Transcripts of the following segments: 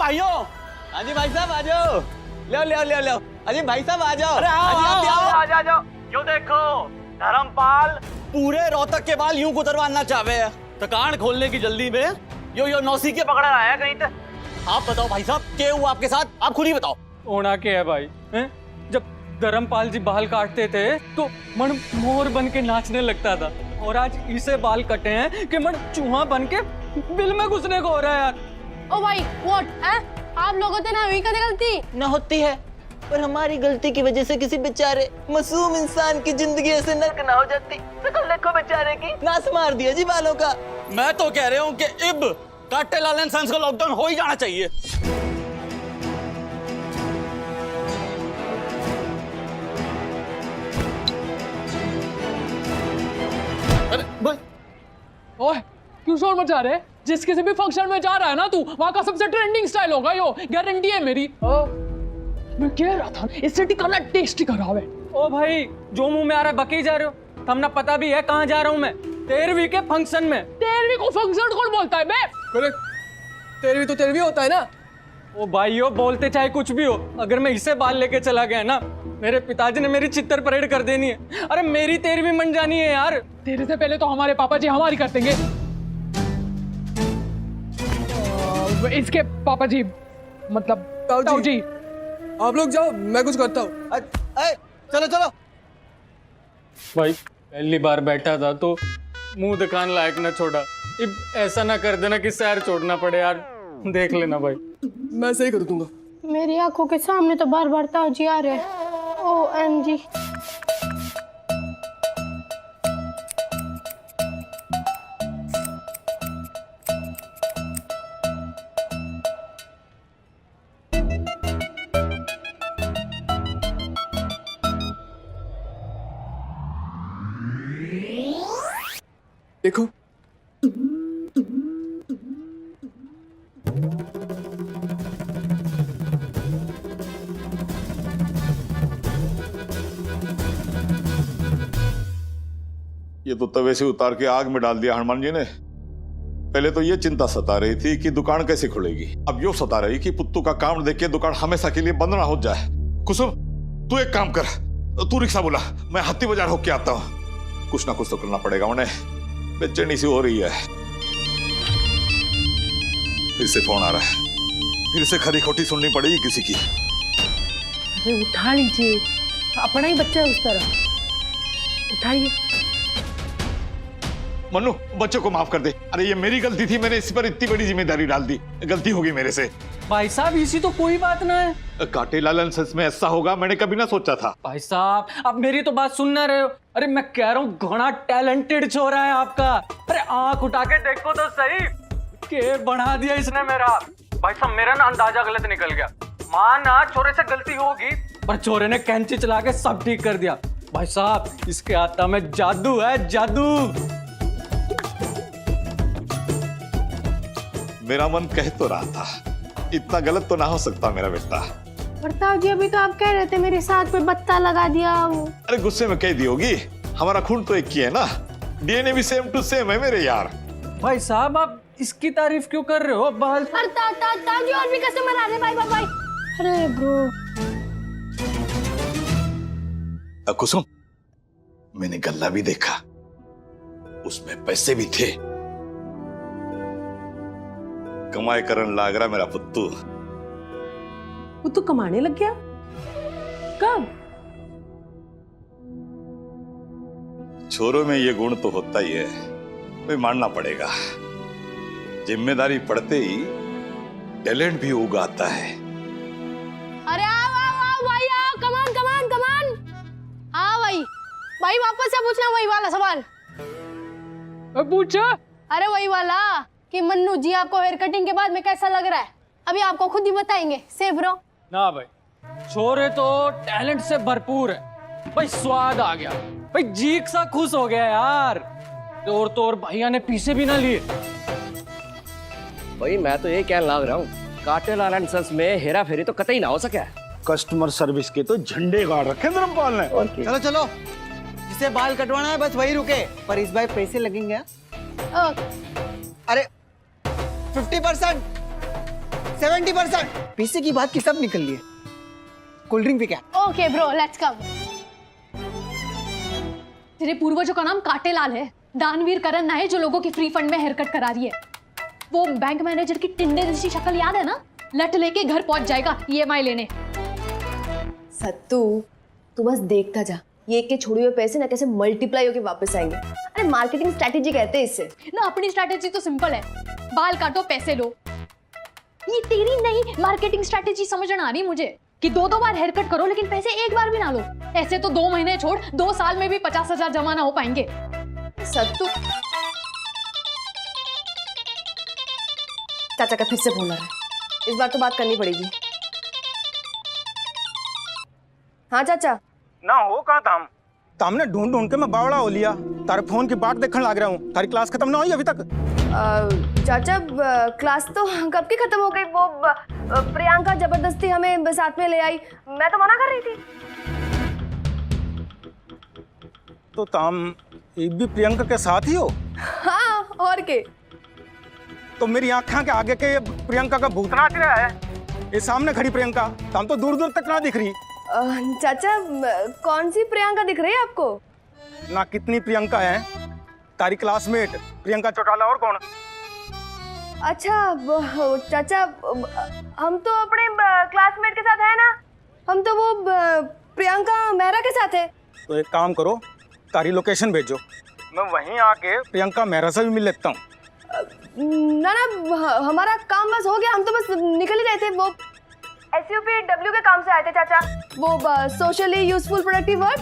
भाइयों। हाँ जी भाई साहब आ जाओ। ले ले ले ले। अजी भाई साहब आ जाओ। अरे आओ आ जाओ। यो देखो धर्मपाल पूरे रोहतक के बाल यूं कुतरवाना चाहे, दुकान खोलने की जल्दी में यो नौसी के पकड़ा रहा है कहीं तक। आप बताओ भाई साहब क्या हुआ आपके साथ, आप खुद ही बताओ। होना क्या है भाई हैं? जब धर्मपाल जी बाल काटते थे तो मन मोर बन के नाचने लगता था, और आज इसे बाल कटे हैं कि मन चूहा बन के बिल में घुसने को हो रहा है यार। ओ भाई व्हाट है, आप लोगों से ना हुई कभी गलती ना होती है, पर हमारी गलती की वजह से किसी बेचारे मासूम इंसान की जिंदगी ऐसे नर्क ना हो जाती। शक्ल देखो बेचारे की, नाश मार दिया जी बालों का। मैं तो कह रहा हूँ कि इब काटेलाल एंड सन्स का लॉकडाउन हो ही जाना चाहिए। अरे बस ओए क्यों शोर मचा रहे? जिस किसी भी फंक्शन में जा रहा है ना तू, वहाँ का सबसे ट्रेंडिंग स्टाइल होगा यो, गारंटी है मेरी। मैं कह रहा था इससे टिकाना टेस्टी खराब है। ओ भाई जो मुंह में आ रहा है बकी जा रहे हो, हमने पता भी है कहाँ जा रहा हूँ मैं, 13वीं के फंक्शन में। 13वीं को फंक्शन कौन बोलता है बे? करेक्ट, 13वीं तो 13वीं होता है ना। ओ भाइयों बोलते चाहे कुछ भी हो, अगर मैं इसे बाल लेके चला गया ना, मेरे पिताजी ने मेरी चित्तर परेड कर देनी है। अरे मेरी 13वीं मन जानी है यार। तेरे से पहले तो हमारे पापा जी हमारी कर देंगे। इसके पापा जी मतलब ताऊ जी। आप लोग जाओ, मैं कुछ करता हूँ। चलो चलो भाई पहली बार बैठा था तो मुंह दिखाने लायक न छोड़ा, अब ऐसा ना कर देना कि सैर छोड़ना पड़े यार, देख लेना भाई। मैं सही कर दूंगा। मेरी आंखों के सामने तो बार बार ताऊ जी आ रहे हैं। OMG। देखो ये तो तवे से उतार के आग में डाल दिया हनुमान जी ने। पहले तो ये चिंता सता रही थी कि दुकान कैसे खुलेगी, अब यो सता रही कि पुत्तू का काम देख के दुकान हमेशा के लिए बंद ना हो जाए। कुसुम तू एक काम कर, तू रिक्शा बुला, मैं हाथी बाजार होके आता हूँ। कुछ ना कुछ तो करना पड़ेगा, उन्हें बेचैनी सी हो रही है। फिर से फोन आ रहा है, फिर से खरी खोटी सुननी पड़ेगी किसी की। अरे उठा लीजिए, अपना ही बच्चा है उस तरह, उठाइए। मन्नू बच्चों को माफ कर दे। अरे ये मेरी गलती थी, मैंने इस पर इतनी बड़ी जिम्मेदारी डाल दी, गलती होगी मेरे से। भाई साहब इसी तो कोई बात ना है। काटेलाल एंड सन्स में ऐसा होगा मैंने कभी ना सोचा था। भाई साहब आप मेरी तो बात सुन ना रहे हो। अरे मैं कह रहा हूँ घना टैलेंटेड छोरा है आपका। अरे आंख उठा के देखो तो सही, के बढ़ा दिया इसने मेरा। भाई साहब मेरा ना अंदाजा गलत निकल गया, माना छोरे से गलती होगी, पर छोरे ने कैंची चला के सब ठीक कर दिया। भाई साहब इसके आता में जादू है, जादू। मेरा मन कह तो रहा था इतना गलत तो ना हो सकता मेरा बेटा। पर ताऊ जी अभी तो आप कह रहे थे मेरे साथ पे बत्ता लगा दिया। अरे गुस्से में कह दी होगी, हमारा खून तो एक ही है ना, डीएनए भी सेम टू सेम है मेरे यार। भाई साहब आप इसकी तारीफ क्यों कर रहे हो? बाल ताऊ जी और भी कस्टमर आ रहे, बाय बाय बाय। अरे ब्रो कुसुम मैंने गल्ला भी देखा, उसमें पैसे भी थे। कमाई करन लाग रहा मेरा पुत्तू। वो तो कमाने लग गया? कब? छोरों में ये गुण तो होता ही है, भाई मानना पड़ेगा। जिम्मेदारी पड़ते ही टैलेंट भी उगाता है। अरे आओ भाई आओ, कमान कमान कमान। हाँ भाई वापस से पूछना वही वाला सवाल। पूछो। अरे वही वाला कि मन्नू जी आपको हेयर कटिंग के बाद में कैसा लग रहा है, अभी आपको खुद ही बताएंगे। सेफ रहो ना भाई, छोरे तो टैलेंट से भरपूर है भाई, स्वाद आ गया भाई, जीक सा खुश हो गया यार। और भैया ने पीछे भी ना लिए। भाई मैं तो ये कहने लग रहा हूँ, काटेलाल एंड सन्स में हेरा फेरी तो कतई ना हो सके। कस्टमर सर्विस के तो झंडे गाड़ रखे धर्मपाल ने। चलो चलो, जिसे बाल कटवाना है बस वही रुके, पर इस बार पैसे लगेंगे। अरे 50%। 70%। पैसे की बात की सब निकल ली है। कोल्ड ड्रिंक भी क्या? Okay bro, let's come. तेरे पूर्वजों का नाम काटेलाल है। दानवीर करण है जो लोगों की फ्री फंड में हेयर कट करा रही है। वो बैंक मैनेजर की टिंडे जैसी शक्ल याद है ना? लट लेके घर पहुंच जाएगा EMI लेने। सत्तू, तू बस देखता जा, ये के छोड़े हुए पैसे ना कैसे मल्टीप्लाई होके वापस आएंगे। अरे मार्केटिंग स्ट्रैटेजी कहते हैं इसे। ना अपनी स्ट्रैटेजी तो सिंपल है, बाल काटो पैसे लो। ये तेरी नहीं मार्केटिंग स्ट्रैटेजी समझ आ रही मुझे कि 2-2 बार हेयर कट करो लेकिन पैसे एक बार भी ना लो। ऐसे तो 2 महीने छोड़ 2 साल में भी 50,000 जमा ना हो पाएंगे। सत्तू, चाचा का फिर से फोन आ रहा है, इस बार तो बात करनी पड़ेगी। हाँ चाचा। ना हो कहाँ था हम? तामने ढूंढ ढूंढ के मैं बावड़ा हो लिया। तारे फोन की बाट देखने लग रहा हूँ। तारी क्लास खत्म ना हुई अभी तक? चाचा क्लास तो कब की खत्म हो गई। वो प्रियंका जबरदस्ती हमें साथ में ले आई, मैं तो मना कर रही थी। तो ताम एक भी प्रियंका के साथ ही हो? हाँ और के। तो मेरी आँखों के आगे के प्रियंका का भूत नाच रहा है। ये सामने खड़ी प्रियंका ताम तो दूर दूर तक ना दिख रही। चाचा कौन सी प्रियंका दिख रही है आपको? ना कितनी प्रियंका है, तारी क्लासमेट प्रियंका चौटाला और कौन? अच्छा चाचा, हम तो अपने क्लासमेट के साथ है ना, हम तो वो प्रियंका मेहरा के साथ है। तो एक काम करो, तारी लोकेशन भेजो, मैं वहीं आके प्रियंका मेहरा से भी मिल लेता हूँ। ना हमारा काम बस हो गया, हम तो बस निकल ही रहे थे। वो SUPW के काम से आए थे चाचा, वो सोशली यूजफुल प्रोडक्टिव वर्क।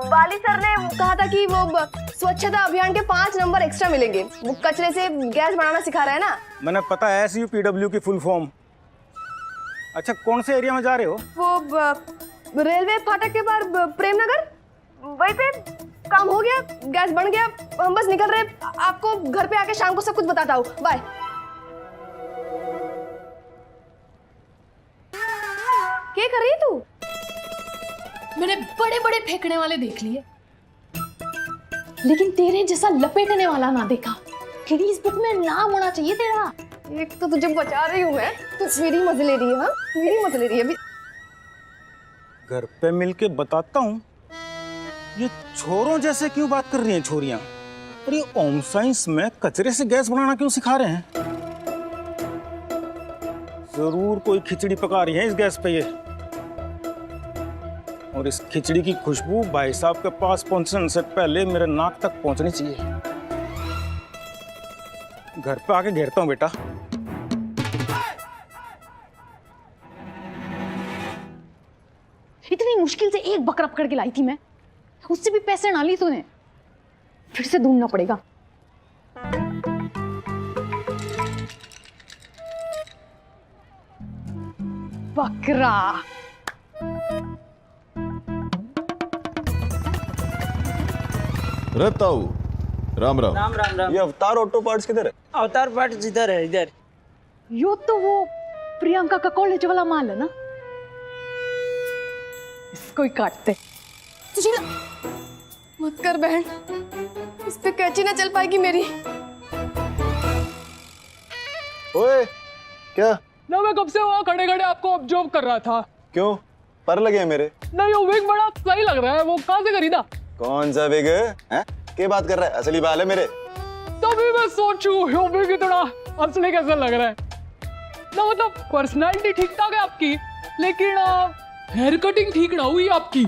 वाली सर ने कहा था कि वो स्वच्छता अभियान के 5 नंबर एक्स्ट्रा मिलेंगे। वो कचरे से गैस बनाना सिखा रहा है ना। मैंने पता है SUPW की फुल फॉर्म। अच्छा कौन से एरिया में जा रहे हो? वो रेलवे फाटक के पार प्रेमनगर, वहीं पे काम हो गया, गैस बन गया, हम बस निकल रहे। आपको घर पे आके शाम को सब कुछ बताता हूँ। बाय। क्या कर रही है तू? मैंने बड़े बड़े फेंकने वाले देख लिए लेकिन तेरे जैसा लपेटने वाला ना देखा। गिनीज बुक में नाम होना चाहिए तेरा। एक तो तुझे बचा रही हूँ मैं, तू मेरी मजे ले रही है। हाँ मेरी मजे ले रही है अभी। घर पे मिलके बताता हूँ, ये छोरों जैसे क्यों बात कर रही हैं छोरियां? और ये होम साइंस में कचरे से गैस बनाना क्यों सिखा रहे हैं? जरूर कोई खिचड़ी पका रही है इस गैस पे ये। और इस खिचड़ी की खुशबू भाई साहब के पास पहुंचने से पहले मेरे नाक तक पहुंचनी चाहिए। घर पे आके घेरता हूँ बेटा। इतनी मुश्किल से एक बकरा पकड़ के लाई थी मैं, उससे भी पैसे ना ली तूने। फिर से ढूंढना पड़ेगा। बकरा रहता हूँ। राम राम। राम राम राम। ये अवतार ऑटो पार्ट्स किधर है? अवतार पार्ट इधर है, इधर। यो तो वो प्रियंका का कॉलेज वाला माल है ना, इसको ही काटते। सुशीला मत कर बहन, इस पे कैंची ना चल पाएगी मेरी। ओए क्या? ना मैं कब से वहाँ खड़े खड़े आपको ऑब्जर्व कर रहा था। क्यों पर लगे हैं मेरे? नहीं वो विग बड़ा सही लग रहा है, वो कहाँ से खरीदा? कौन सा विग है? क्या बात कर रहा है? असली बाल है मेरे। तभी मैं सोचूं यो विग इतना असली कैसा लग रहा है ना। मतलब पर्सनालिटी ठीक ठाक है आपकी, लेकिन हेयर कटिंग ठीक ना हुई आपकी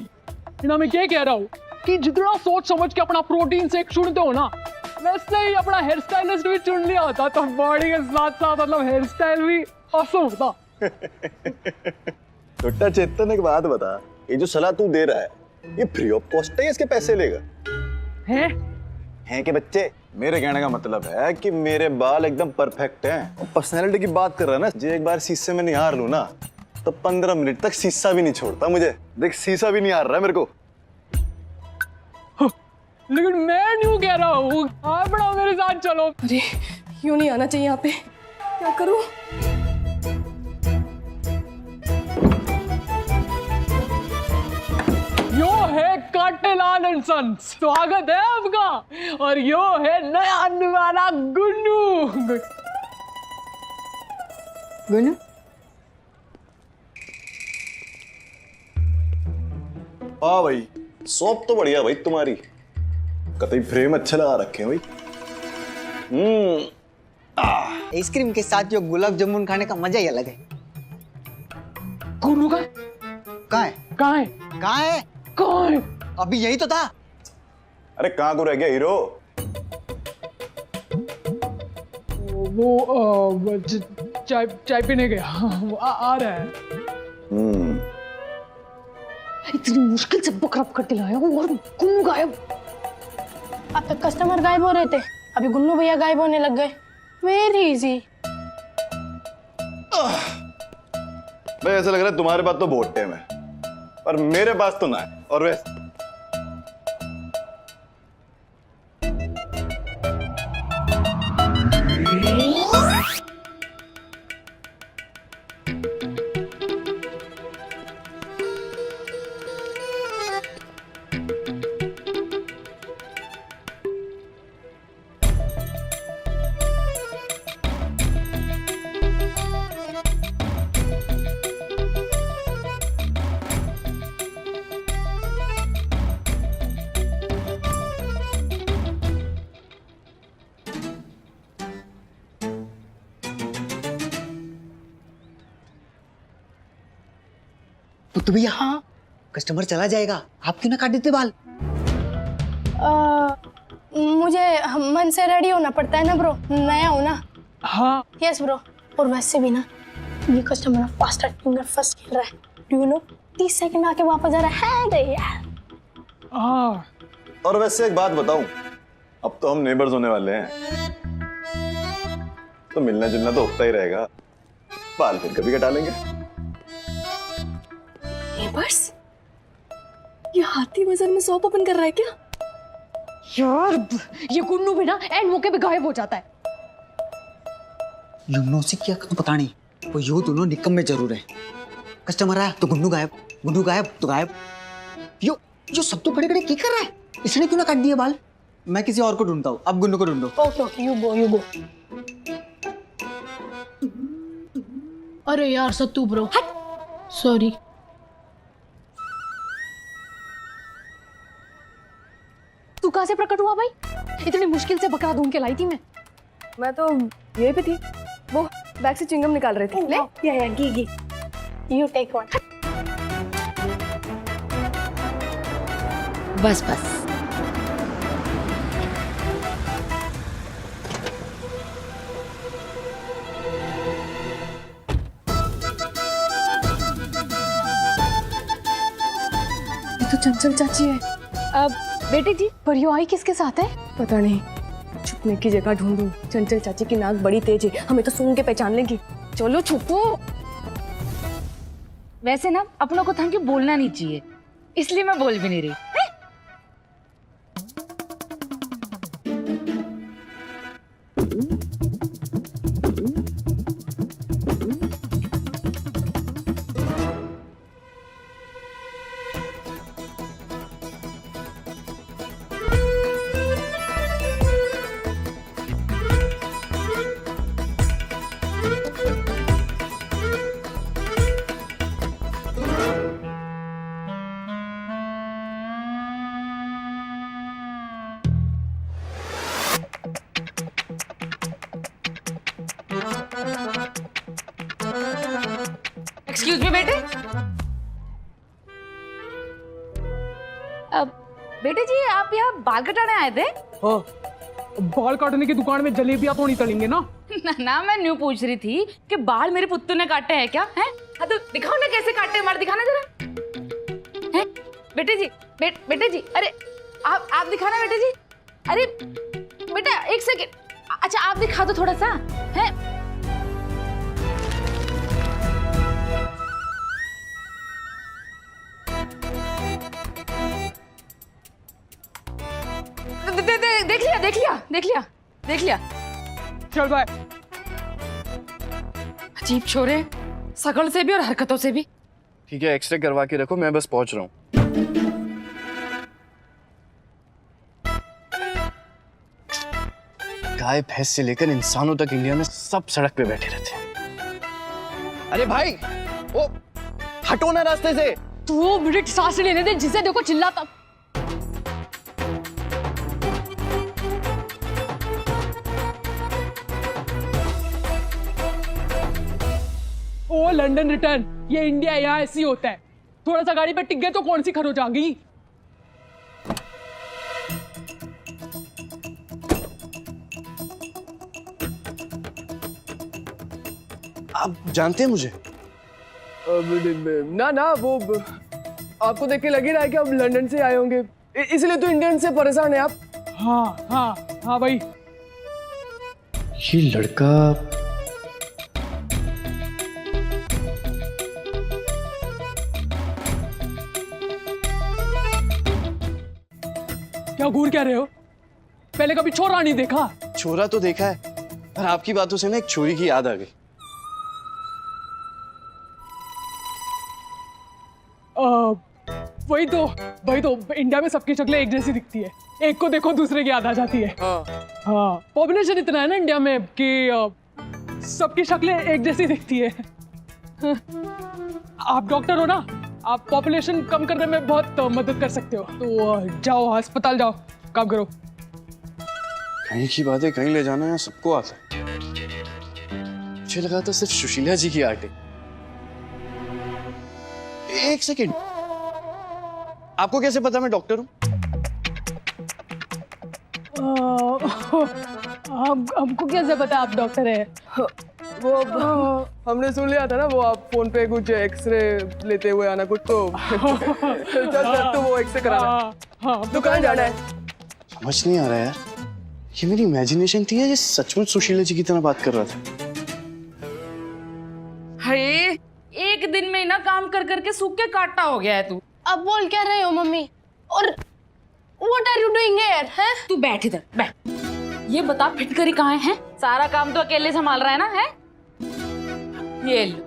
ना। मैं क्या कह रहा हूँ कि जितना सोच समझ के अपना प्रोटीन शेक चुनते हो ना, वैसे ही अपना हेयर स्टाइलिस्ट भी चुन लिया होता तो बॉडी के साथ साथ मतलब हेयर स्टाइल भी औसम होता। छोटा चेतन एक बात बता, ये जो सलाह तू दे रहा है ये फ्री ऑफ कॉस्ट है, इसके पैसे लेगा? हैं के बच्चे? मेरे कहने का मतलब है कि मेरे बाल एकदम परफेक्ट हैं। और पर्सनैलिटी की बात कर रहा है ना, जो एक बार शीशे में निहार लूं ना तो 15 मिनट तक शीशा भी नहीं छोड़ता मुझे। देख शीशा भी निहार रहा है मेरे को। लेकिन मैं न्यू कह रहा हूँ, आप बड़ा मेरे साथ चलो। अरे यूं नहीं आना चाहिए यहाँ पे, क्या करूँ? यो है काटेलाल एंड सन्स, स्वागत है आपका। और यो है नया आने वाला गुन्नू। गुनू हाँ भाई, शॉप तो बढ़िया भाई तुम्हारी, कतई फ्रेम अच्छे लगा रखे हैं भाई। आइसक्रीम के साथ जो गुलाब जामुन खाने का मजा ही अलग है। गुनू का कहाँ है? कहाँ है? कहाँ है? कहाँ है? अभी यही तो था। अरे कहाँ को रह गया हीरो? वो चाय चाय पीने गया, आ रहा है। इतनी मुश्किल से बकरप कर दिलाया हूँ और गुन्नू गायब। अब तक कस्टमर गायब हो रहे थे, अभी गुन्नू भैया गायब होने लग गए। Very easy. भाई ऐसा लग रहा है तुम्हारे पास तो बहुत टाइम है, और मेरे पास तो ना है। और वैसे तो भैया हाँ, कस्टमर चला जाएगा, आप क्यों ना काट देते बाल? मुझे मन से रेडी होना पड़ता है ना ब्रो, नया हो ना। हाँ यस ब्रो। और वैसे भी ना ये कस्टमर फास्ट एक्टिंग फर्स्ट खेल रहा है, डू यू नो? 30 सेकंड आके वापस आ रहा है रे यार। और वैसे एक बात बताऊं, अब तो हम नेबर्स होने वाले हैं, तो मिलना जुलना तो होता ही रहेगा। बाल फिर कभी कटा लेंगे। नेबर्स? ये हाथी बाजार में शॉप ओपन कर रहा है क्या? यार ये गुन्नू भी ना एंड मौके पे गायब हो जाता है। युमनो से क्या तो पता नहीं, वो यो दोनों निकम में जरूर है। कस्टमर आया तो गुन्नू गायब, गुन्नू गायब तो गायब। यो यो सब तो खड़े खड़े क्या कर रहा है? इसने क्यों ना काट दिया बाल? मैं किसी और को ढूंढता हूँ, अब गुन्नू को ढूंढो। Okay okay, you go. अरे यार सत्तू ब्रो, सॉरी। तू कहाँ से प्रकट हुआ भाई? इतनी मुश्किल से बकरा ढूंढ के लाई थी मैं तो यहीं पे थी, वो बैग से चिंगम निकाल रही थी। ले या गी यू टेक वन। बस बस। ये तो चंचल चाची है। अब बेटे जी परियो आई किसके साथ है? पता नहीं, छुपने की जगह ढूंढूं। चंचल चाची की नाक बड़ी तेज है, हमें तो सूंघ के पहचान लेगी। चलो छुपो। वैसे ना अपनों को थैंक यू बोलना नहीं चाहिए, इसलिए मैं बोल भी नहीं रही। एक्सक्यूज मी बेटे। अब बेटे जी आप यहाँ बाल कटाने आए थे? हाँ, बाल काटने की दुकान में जलेबियां तो नहीं तलेंगे ना? ना मैं न्यू पूछ रही थी कि बाल मेरे पुत्तू ने काटे हैं क्या? हैं? हाँ तो दिखाओ ना कैसे काटे हैं, मार दिखाना जरा। हैं? बेटे जी बेटे जी, अरे आप दिखाना बेटे जी। अरे बेटा एक सेकेंड, अच्छा आप दिखा दो थोड़ा सा। हैं? देख लिया। चल बाय। अजीब छोरे, शकल से भी और हरकतों से भी। ठीक है, एक्सरे करवा के रखो, मैं बस पहुंच रहा हूँ। गाय भैंस से लेकर इंसानों तक इंडिया में सब सड़क पे बैठे रहते हैं। अरे भाई, ओ हटो ना रास्ते से। 2 मिनट सांस लेने दे, जिसे देखो चिल्लाता। ओ लंदन रिटर्न, ये इंडिया यहाँ ऐसी होता है। थोड़ा सा गाड़ी पे टिक गए तो कौन सी खरोच आ गई। आप जानते हैं मुझे? ना ना, वो आपको देख के लग ही रहा है कि आप लंदन से आए होंगे, इसलिए तो इंडियन से परेशान है आप। हाँ हाँ हाँ भाई। ये लड़का क्या घूर क्या रहे हो? पहले कभी छोरा नहीं देखा? छोरा तो देखा है, पर आपकी बातों से ना एक छोरी की याद आ गई। वही तो इंडिया में सबकी शक्लें एक जैसी दिखती है, एक को देखो दूसरे की याद आ जाती है। हाँ, पॉपुलेशन इतना है ना इंडिया में कि सबकी शक्लें एक जैसी दिखती है। आप डॉक्टर हो ना, आप पॉपुलेशन कम करने में बहुत मदद कर सकते हो, तो जाओ अस्पताल जाओ, काम करो। कहीं की बातें कहीं ले जाना है, सबको आता है। मुझे लगा था सिर्फ सुशीला जी की आर्ट है। एक सेकेंड, आपको कैसे पता मैं डॉक्टर हूँ? हमको कैसे पता आप डॉक्टर है? वो हमने सुन लिया था ना, वो आप फोन पे कुछ एक्सरे लेते हुए आना कुछ, तो चल तो वो एक्सरे कराना। दुकान जाना है। समझ नहीं आ रहा यार, ये मेरी इमेजिनेशन थी या ये सचमुच सुशीला जी की तरह बात कर रहा था? हाय, एक दिन में ना काम कर करके सूख के काटा हो गया है तू। अब बोल क्या रहे हो मम्मी? और what are you doing here? हैं? तू बैठ इधर, बैठ। ये बता फिटकरी कहाँ है? सारा काम तो अकेले संभाल रहा है ना? है ये लो,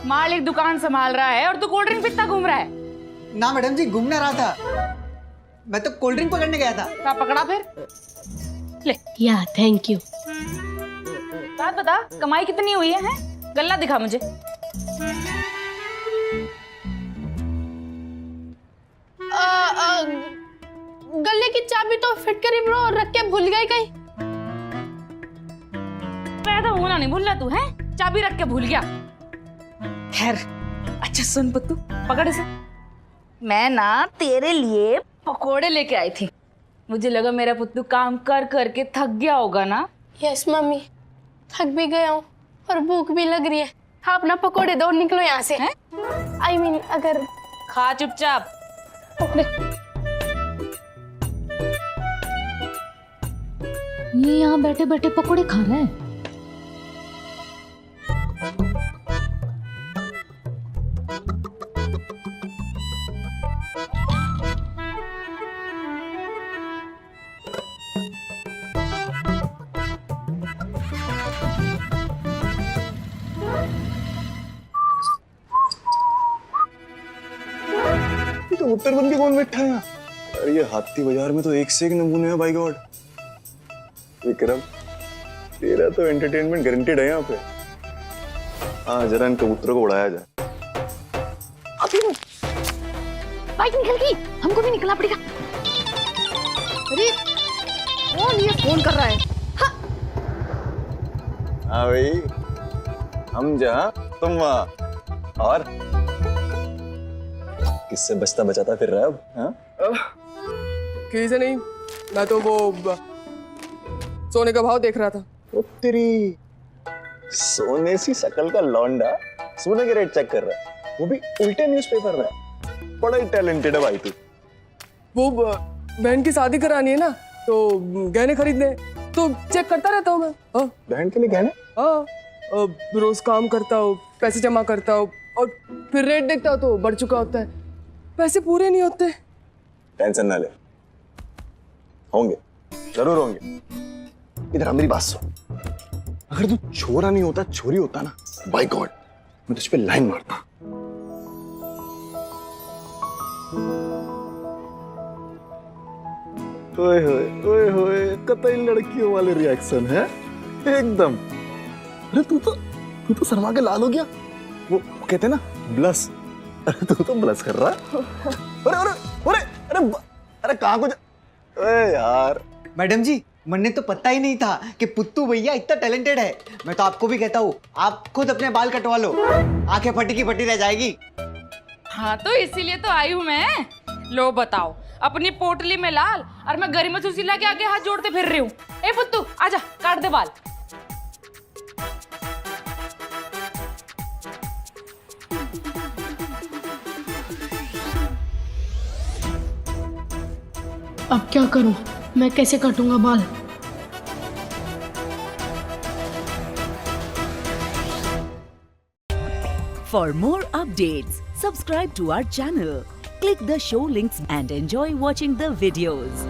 मालिक दुकान संभाल रहा है और तू कोल्ड ड्रिंक पीता घूम रहा है। ना मैडम जी, घूम ना रहा था, मैं तो कोल्ड ड्रिंक पकड़ने गया था। क्या पकड़ा फिर? ले या थैंक यू। बात बता, कमाई कितनी हुई है? गल्ला दिखा मुझे। गले की चाबी तो फिटकरी ब्रो रख के भूल गई कहीं। मैं तो भूला नहीं, भूला तू है? चाबी रख के भूल गया। खैर, अच्छा सुन पुत्तू, पकड़ इसे। मैं ना तेरे लिए पकोड़े लेके आई थी। मुझे लगा मेरा पुत्तू काम कर करके थक गया होगा ना। यस मम्मी, थक भी गया हूँ और भूख भी लग रही है। आप ना पकोड़े दो, निकलो यहाँ से। आई मीन अगर खा चुपचाप। ये यहाँ बैठे बैठे पकोड़े खा रहे हैं। तो उत्तर बन के कौन बैठा है? अरे ये हाथी बाजार में तो एक से एक नमूने हैं, बाय गॉड। विक्रम, तेरा तो एंटरटेनमेंट गारंटेड है यहाँ पे। हाँ, जरा इन कबूतरों को उड़ाया जाए। बाइक निकल गई, हमको भी निकलना पड़ेगा। अरे कौन ये फोन कर रहा है? हाँ भाई, हम जहाँ तुम वहाँ। और किससे बचता बचाता फिर रहा है अब? हाँ? किसी से नहीं, मैं तो वो सोने का भाव देख रहा था। ओ तेरी सोने सी शकल का लौंडा सोने के रेट चेक कर रहा है, वो भी उल्टे न्यूज़पेपर में। बड़ा ही टैलेंटेड है भाई तू। वो बहन की शादी करानी है ना, तो गहने खरीदने, तो चेक करता रहता हूँ मैं। हाँ, बहन के लिए गहने? हाँ, रोज काम करता हूँ, पैसे जमा करता हूँ, और फिर रेट देखता हूँ तो बढ़ चुका होता है, पैसे पूरे नहीं होते। टेंशन ना ले, होंगे, जरूर होंगे। इधर मेरी बात सुन, अगर तू छोरा नहीं होता, छोरी होता ना, बाय गॉड मैं तुझ पे लाइन मारता। ओए होए, कतई लड़कियों वाले रिएक्शन है एकदम। अरे तू तो तू तो शर्मा के लाल हो गया। वो कहते ना ब्लस, अरे तू तो ब्लस कर रहा है। अरे अरे अरे अरे अरे कहाँ को अरे यार मैडम जी, मैंने तो पता ही नहीं था कि पुत्तू भैया इतना टैलेंटेड है। मैं तो आपको भी कहता हूँ, आप खुद अपने बाल कटवा लो, आंखें फटी की फटी रह जाएगी। हाँ तो इसीलिए तो आई हूँ मैं। लो बताओ, अपनी पोटली में लाल और मैं गरिमा सुशीला के आगे हाथ जोड़ते फिर रही हूँ। ए पुत्तू आजा, काट दे बाल। अब क्या करूं? मैं कैसे काटूंगा बाल? For more updates, subscribe to our channel, click the show links and enjoy watching the videos.